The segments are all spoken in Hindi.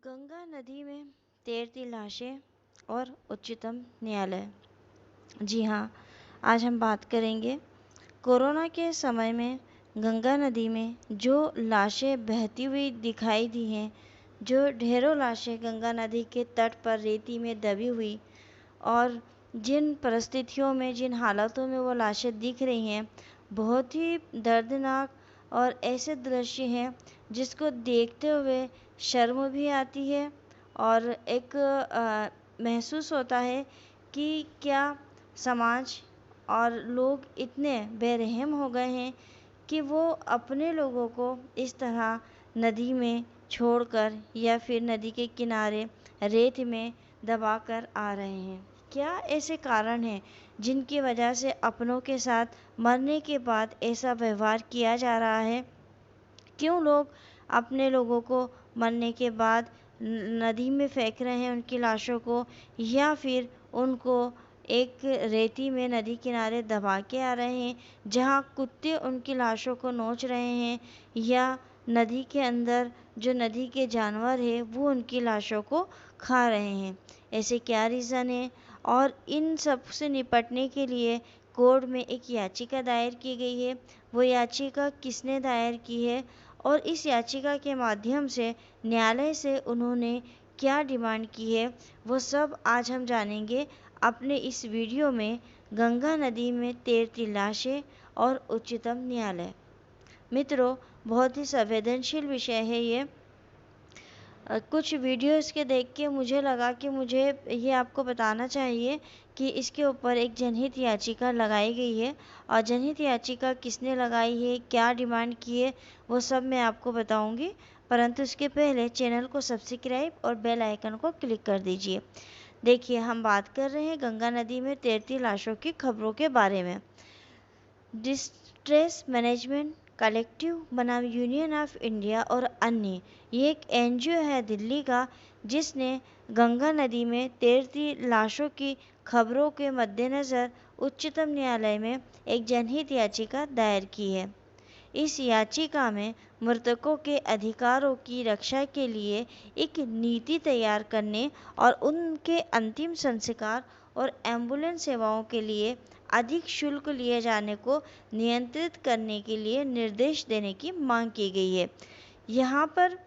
गंगा नदी में तैरती लाशें और उच्चतम न्यायालय। जी हाँ, आज हम बात करेंगे कोरोना के समय में गंगा नदी में जो लाशें बहती हुई दिखाई दी हैं, जो ढेरों लाशें गंगा नदी के तट पर रेती में दबी हुई और जिन परिस्थितियों में, जिन हालातों में वो लाशें दिख रही हैं, बहुत ही दर्दनाक और ऐसे दृश्य हैं जिसको देखते हुए शर्म भी आती है और एक महसूस होता है कि क्या समाज और लोग इतने बेरहम हो गए हैं कि वो अपने लोगों को इस तरह नदी में छोड़कर या फिर नदी के किनारे रेत में दबाकर आ रहे हैं। क्या ऐसे कारण हैं जिनकी वजह से अपनों के साथ मरने के बाद ऐसा व्यवहार किया जा रहा है? क्यों लोग अपने लोगों को मरने के बाद नदी में फेंक रहे हैं उनकी लाशों को, या फिर उनको एक रेती में नदी किनारे दबा के आ रहे हैं जहां कुत्ते उनकी लाशों को नोच रहे हैं, या नदी के अंदर जो नदी के जानवर है वो उनकी लाशों को खा रहे हैं? ऐसे क्या रीज़न है? और इन सब से निपटने के लिए कोर्ट में एक याचिका दायर की गई है। वो याचिका किसने दायर की है और इस याचिका के माध्यम से न्यायालय से उन्होंने क्या डिमांड की है, वो सब आज हम जानेंगे अपने इस वीडियो में। गंगा नदी में तैरती लाशें और उच्चतम न्यायालय। मित्रों, बहुत ही संवेदनशील विषय है ये। कुछ वीडियोस के देख के मुझे लगा कि मुझे ये आपको बताना चाहिए कि इसके ऊपर एक जनहित याचिका लगाई गई है, और जनहित याचिका किसने लगाई है, क्या डिमांड की है, वो सब मैं आपको बताऊंगी। परंतु उसके पहले चैनल को सब्सक्राइब और बेल आइकन को क्लिक कर दीजिए। देखिए, हम बात कर रहे हैं गंगा नदी में तैरती लाशों की खबरों के बारे में। डिस्ट्रेस मैनेजमेंट कलेक्टिव बनाम यूनियन ऑफ इंडिया और अन्य, ये एक एनजीओ है दिल्ली का, जिसने गंगा नदी में तैरती लाशों की खबरों के मद्देनज़र उच्चतम न्यायालय में एक जनहित याचिका दायर की है। इस याचिका में मृतकों के अधिकारों की रक्षा के लिए एक नीति तैयार करने और उनके अंतिम संस्कार और एम्बुलेंस सेवाओं के लिए अधिक शुल्क लिए जाने को नियंत्रित करने के लिए निर्देश देने की मांग की गई है। यहाँ पर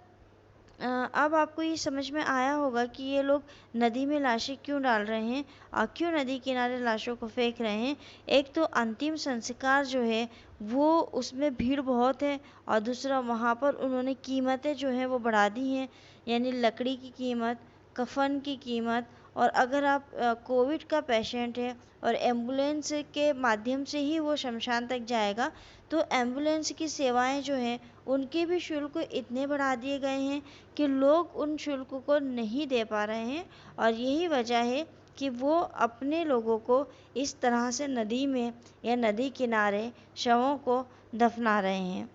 अब आपको ये समझ में आया होगा कि ये लोग नदी में लाशें क्यों डाल रहे हैं और क्यों नदी किनारे लाशों को फेंक रहे हैं। एक तो अंतिम संस्कार जो है वो उसमें भीड़ बहुत है, और दूसरा वहाँ पर उन्होंने कीमतें जो हैं वो बढ़ा दी हैं, यानी लकड़ी की कीमत, कफन की कीमत। और अगर आप कोविड का पेशेंट है और एम्बुलेंस के माध्यम से ही वो शमशान तक जाएगा, तो एम्बुलेंस की सेवाएं जो हैं उनके भी शुल्क इतने बढ़ा दिए गए हैं कि लोग उन शुल्क को नहीं दे पा रहे हैं, और यही वजह है कि वो अपने लोगों को इस तरह से नदी में या नदी किनारे शवों को दफना रहे हैं।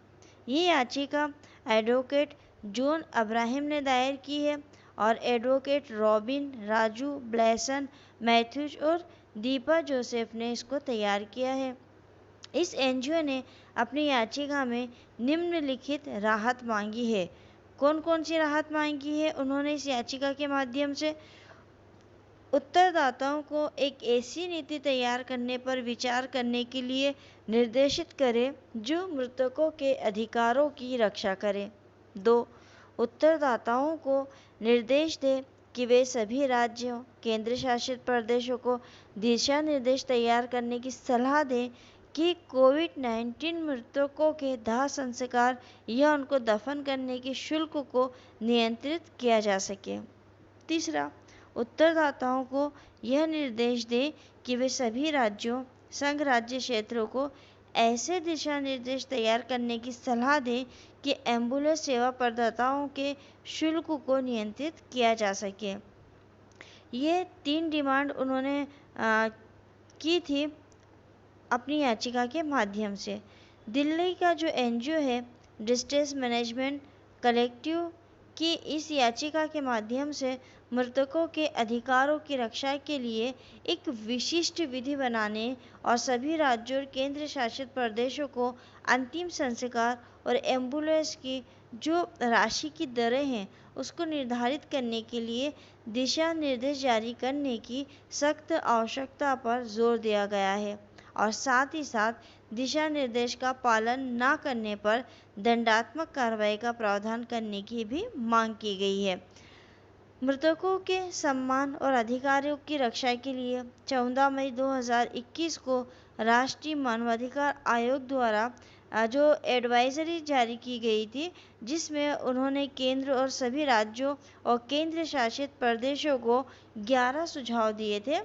ये याचिका एडवोकेट जॉन अब्राहम ने दायर की है, और एडवोकेट रॉबिन, राजू, ब्लेसन, मैथ्यूज और दीपा जोसेफ ने इसको तैयार किया है। इस एनजीओ ने अपनी याचिका में निम्नलिखित राहत मांगी है। कौन कौन सी राहत मांगी है उन्होंने इस याचिका के माध्यम से? उत्तरदाताओं को एक ऐसी नीति तैयार करने पर विचार करने के लिए निर्देशित करे जो मृतकों के अधिकारों की रक्षा करे। 2. उत्तरदाताओं को निर्देश दे कि वे सभी राज्यों, केंद्र शासित प्रदेशों को दिशा निर्देश तैयार करने की सलाह दें कि कोविड-19 मृतकों के दाह संस्कार या उनको दफन करने के शुल्क को नियंत्रित किया जा सके। 3. उत्तरदाताओं को यह निर्देश दें कि वे सभी राज्यों, संघ राज्य क्षेत्रों को ऐसे दिशा निर्देश तैयार करने की सलाह दें कि एम्बुलेंस सेवा प्रदाताओं के शुल्क को नियंत्रित किया जा सके। ये 3 डिमांड उन्होंने की थी अपनी याचिका के माध्यम से। दिल्ली का जो एनजीओ है डिस्ट्रेस मैनेजमेंट कलेक्टिव की इस याचिका के माध्यम से मृतकों के अधिकारों की रक्षा के लिए एक विशिष्ट विधि बनाने और सभी राज्यों और केंद्र शासित प्रदेशों को अंतिम संस्कार और एम्बुलेंस की जो राशि की दरें हैं उसको निर्धारित करने के लिए दिशा निर्देश जारी करने की सख्त आवश्यकता पर जोर दिया गया है और साथ ही साथ दिशा निर्देश का पालन न करने पर दंडात्मक कार्रवाई का प्रावधान करने की भी मांग की गई है। मृतकों के सम्मान और अधिकारों की रक्षा के लिए 14 मई 2021 को राष्ट्रीय मानवाधिकार आयोग द्वारा जो एडवाइजरी जारी की गई थी, जिसमें उन्होंने केंद्र और सभी राज्यों और केंद्र शासित प्रदेशों को 11 सुझाव दिए थे।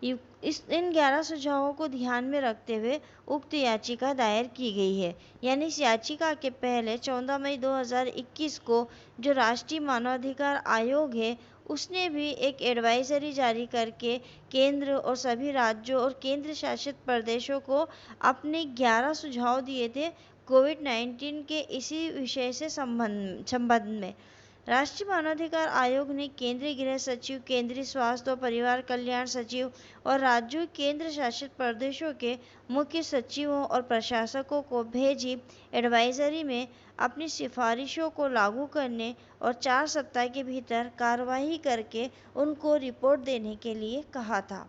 इन 11 सुझावों को ध्यान में रखते हुए उक्त याचिका दायर की गई है। यानी इस याचिका के पहले 14 मई 2021 को जो राष्ट्रीय मानवाधिकार आयोग है उसने भी एक एडवाइजरी जारी करके केंद्र और सभी राज्यों और केंद्र शासित प्रदेशों को अपने 11 सुझाव दिए थे कोविड-19 के इसी विषय से संबंध में। राष्ट्रीय मानवाधिकार आयोग ने केंद्रीय गृह सचिव, केंद्रीय स्वास्थ्य और परिवार कल्याण सचिव और राज्यों केंद्र शासित प्रदेशों के मुख्य सचिवों और प्रशासकों को भेजी एडवाइजरी में अपनी सिफारिशों को लागू करने और 4 सप्ताह के भीतर कार्रवाई करके उनको रिपोर्ट देने के लिए कहा था।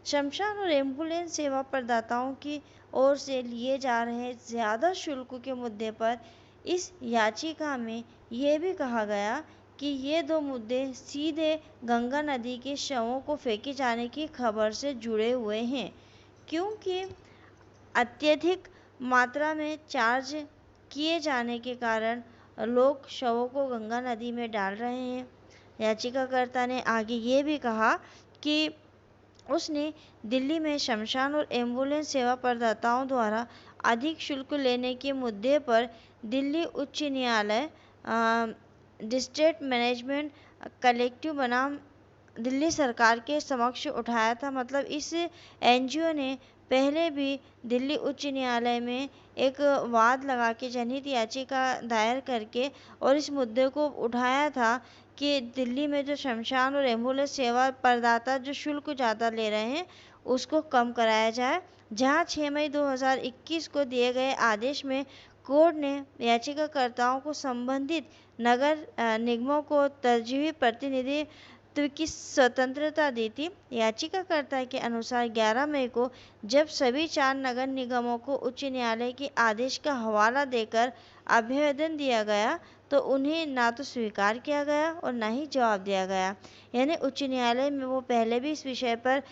शमशान और एम्बुलेंस सेवा प्रदाताओं की ओर से लिए जा रहे ज़्यादा शुल्क के मुद्दे पर इस याचिका में यह भी कहा गया कि ये दो मुद्दे सीधे गंगा नदी के शवों को फेंके जाने की खबर से जुड़े हुए हैं, क्योंकि अत्यधिक मात्रा में चार्ज किए जाने के कारण लोग शवों को गंगा नदी में डाल रहे हैं। याचिकाकर्ता ने आगे ये भी कहा कि उसने दिल्ली में शमशान और एम्बुलेंस सेवा प्रदाताओं द्वारा अधिक शुल्क लेने के मुद्दे पर दिल्ली उच्च न्यायालय, डिस्ट्रिक्ट मैनेजमेंट कलेक्टिव बनाम दिल्ली सरकार के समक्ष उठाया था। मतलब इस एनजीओ ने पहले भी दिल्ली उच्च न्यायालय में एक वाद लगा के जनहित याचिका दायर करके और इस मुद्दे को उठाया था कि दिल्ली में जो शमशान और एम्बुलेंस सेवा प्रदाता जो शुल्क ज़्यादा ले रहे हैं उसको कम कराया जाए। जहां 6 मई 2021 को दिए गए आदेश में कोर्ट ने याचिकाकर्ताओं को संबंधित नगर निगमों को तरजीही प्रतिनिधित्व की स्वतंत्रता दी थी। याचिकाकर्ता के अनुसार 11 मई को जब सभी 4 नगर निगमों को उच्च न्यायालय के आदेश का हवाला देकर अभ्यवेदन दिया गया तो उन्हें ना तो स्वीकार किया गया और ना ही जवाब दिया गया। यानी उच्च न्यायालय में वो पहले भी इस विषय पर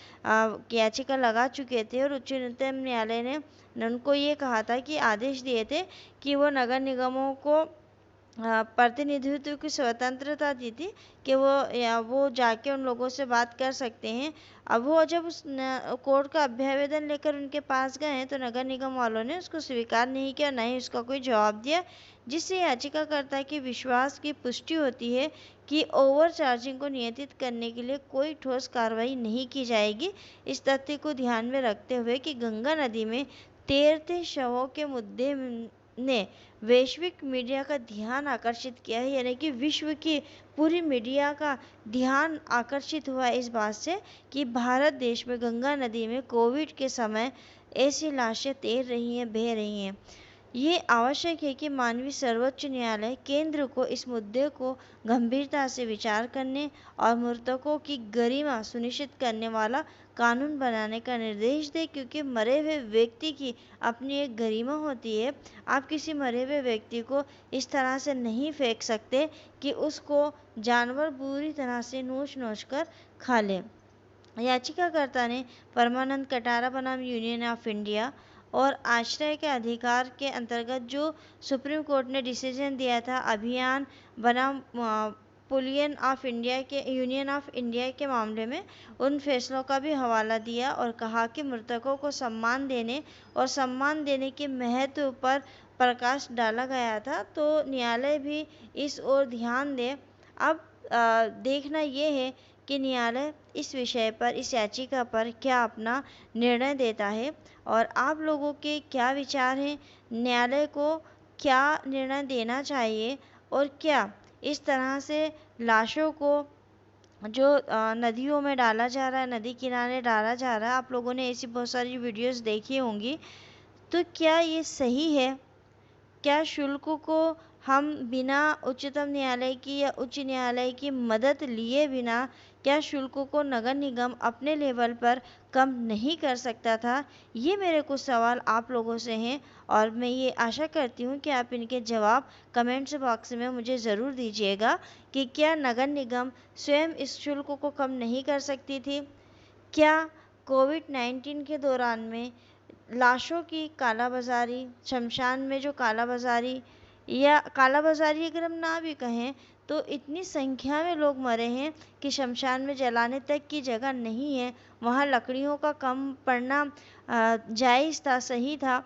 याचिका लगा चुके थे और उच्चतम न्यायालय ने उनको ये कहा था कि आदेश दिए थे कि वो नगर निगमों को प्रतिनिधित्व की स्वतंत्रता दी थी कि वो जाके उन लोगों से बात कर सकते हैं। अब वो जब उस कोर्ट का अभ्यावेदन लेकर उनके पास गए हैं तो नगर निगम वालों ने उसको स्वीकार नहीं किया, ना ही उसका कोई जवाब दिया, जिससे याचिकाकर्ता के विश्वास की पुष्टि होती है कि ओवर चार्जिंग को नियंत्रित करने के लिए कोई ठोस कार्रवाई नहीं की जाएगी। इस तथ्य को ध्यान में रखते हुए कि गंगा नदी में तैरते शवों के मुद्दे ने वैश्विक मीडिया का ध्यान आकर्षित किया है, यानी कि विश्व की पूरी मीडिया का ध्यान आकर्षित हुआ इस बात से कि भारत देश में गंगा नदी में कोविड के समय ऐसी लाशें तैर रही हैं, बह रही हैं। ये आवश्यक है कि माननीय सर्वोच्च न्यायालय केंद्र को इस मुद्दे को गंभीरता से विचार करने और मृतकों की गरिमा सुनिश्चित करने वाला कानून बनाने का निर्देश दे, क्योंकि मरे हुए व्यक्ति की अपनी एक गरिमा होती है। आप किसी मरे हुए व्यक्ति को इस तरह से नहीं फेंक सकते कि उसको जानवर बुरी तरह से नोच कर खा ले। याचिकाकर्ता ने परमानंद कटारा बनाम यूनियन ऑफ इंडिया और आश्रय के अधिकार के अंतर्गत जो सुप्रीम कोर्ट ने डिसीजन दिया था अभियान बनाम यूनियन ऑफ इंडिया के मामले में, उन फैसलों का भी हवाला दिया और कहा कि मृतकों को सम्मान देने के महत्व पर प्रकाश डाला गया था, तो न्यायालय भी इस ओर ध्यान दे। अब देखना ये है कि न्यायालय इस विषय पर, इस याचिका पर क्या अपना निर्णय देता है और आप लोगों के क्या विचार हैं। न्यायालय को क्या निर्णय देना चाहिए और क्या इस तरह से लाशों को जो नदियों में डाला जा रहा है, नदी किनारे डाला जा रहा है, आप लोगों ने ऐसी बहुत सारी वीडियोस देखी होंगी, तो क्या ये सही है? क्या शुल्क को हम बिना उच्चतम न्यायालय की या उच्च न्यायालय की मदद लिए बिना क्या शुल्क को नगर निगम अपने लेवल पर कम नहीं कर सकता था? ये मेरे कुछ सवाल आप लोगों से हैं और मैं ये आशा करती हूँ कि आप इनके जवाब कमेंट्स बॉक्स में मुझे ज़रूर दीजिएगा कि क्या नगर निगम स्वयं इस शुल्क को कम नहीं कर सकती थी? क्या कोविड-19 के दौरान में लाशों की कालाबाज़ारी, शमशान में जो कालाबाज़ारी या कालाबाज़ारी अगर हम ना भी कहें तो इतनी संख्या में लोग मरे हैं कि शमशान में जलाने तक की जगह नहीं है, वहाँ लकड़ियों का कम पड़ना जायज़ था, सही था।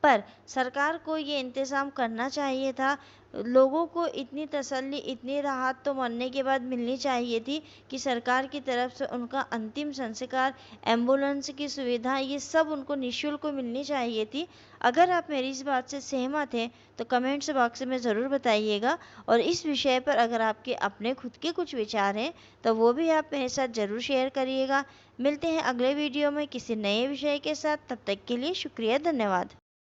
पर सरकार को ये इंतज़ाम करना चाहिए था। लोगों को इतनी तसल्ली, इतनी राहत तो मरने के बाद मिलनी चाहिए थी कि सरकार की तरफ से उनका अंतिम संस्कार, एम्बुलेंस की सुविधा, ये सब उनको निःशुल्क मिलनी चाहिए थी। अगर आप मेरी इस बात से सहमत हैं तो कमेंट्स बॉक्स में ज़रूर बताइएगा और इस विषय पर अगर आपके अपने खुद के कुछ विचार हैं तो वो भी आप मेरे साथ ज़रूर शेयर करिएगा। मिलते हैं अगले वीडियो में किसी नए विषय के साथ, तब तक के लिए शुक्रिया, धन्यवाद।